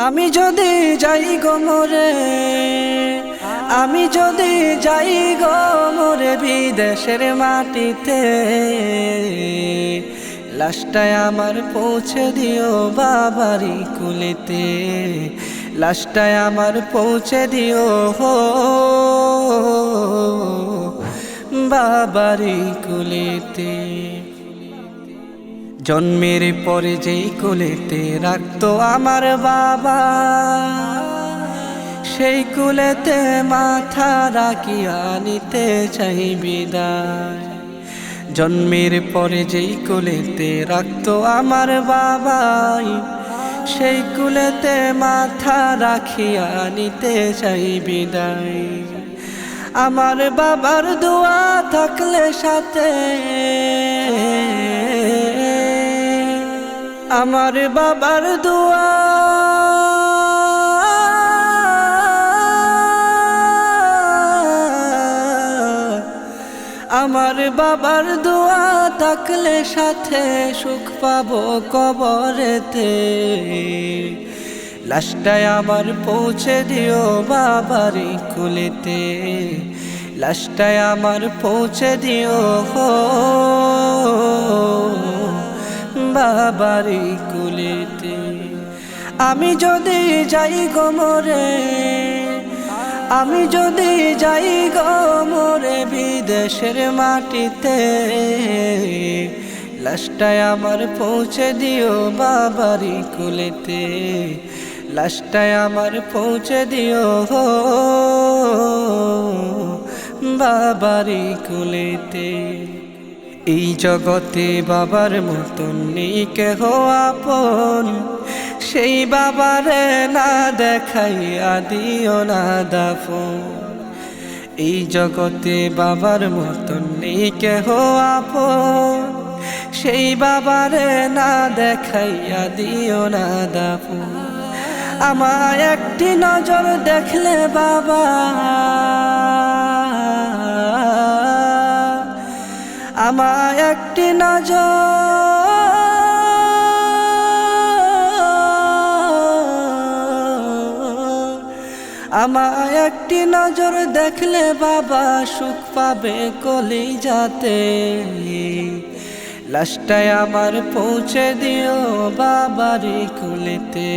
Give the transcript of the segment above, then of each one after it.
আমি যদি যাই গো মরে, আমি যদি যাই গো মরে বিদেশের মাটিতে, লাশটায় আমার পৌঁছে দিও বাবারি কুলেতে, লাশটায় আমার পৌঁছে দিও হো বাবারি কুলেতে। জন্মের পরে যেই কোলেতে রাখতো আমার বাবা, সেই কুলেতে মাথা রাখিয়া নিতে চাই বিদায়। জন্মের পরে যেই কোলেতে রাখতো আমার বাবাই, সেই কুলেতে মাথা রাখিয়া নিতে চাই বিদায়। আমার বাবার দোয়া থাকলে সাথে, আমার বাবার দোয়া, আমার বাবার দোয়া থাকলে সাথে সুখ পাবো কবরেতে। লাশটায় আমার পৌঁছে দিও বাবারি কুলেতে, লাশটায় আমার পৌঁছে দিও হো বাবারি কুলেতে। আমি যদি যাই গো মরে, আমি যদি যাই গো মরে বিদেশের মাটিতে, লাশটায় আমার পৌঁছে দিও বাবারি কুলেতে, লাশটায় আমার পৌঁছে দিও হো বাবারি কুলেতে। এই জগতে বাবার মতন নেই কেহ আপন, সেই বাবারে না দেখাইয়া দিও না দাফন। এই জগতে বাবার মতন নেই কেহ আপন, সেই বাবারে না দেখাইয়া দিও না দাফন। আমায় একটি নজর দেখলে বাবা, আমায় একটি নজর, আমায় একটি নজর দেখলে বাবা সুখ পাবে কলিজাতে। লাশটায় আমার পৌঁছে দিও বাবারি কুলেতে,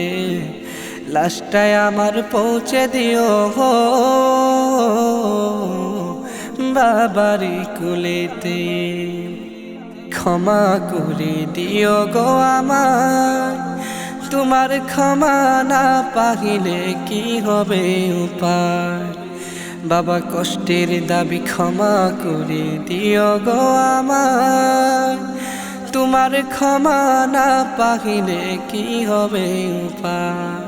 লাশটায় আমার পৌঁছে দিও হো বাবারি কুলেতে। ক্ষমা করে দিও গো আমায়, তোমার ক্ষমা না পাইলে কি হবে উপায়। বাবা কষ্টের দাবি ক্ষমা করে দিও গো আমায়, তোমার ক্ষমা না পাইলে কি হবে উপায়।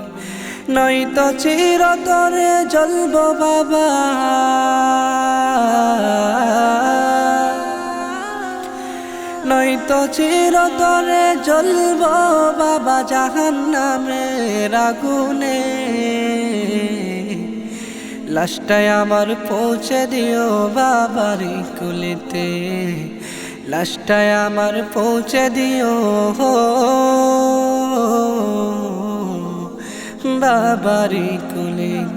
নয়তো চিরতরে জ্বলব বাবা, নয়তো চিরতরে জ্বলব বাবা জাহান্নামের আগুনে। লাশটায় আমার পৌঁছে দিও বাবারি কুলেতে, লাশটায় আমার পৌঁছে দিও হো বাবারি কুলেতে।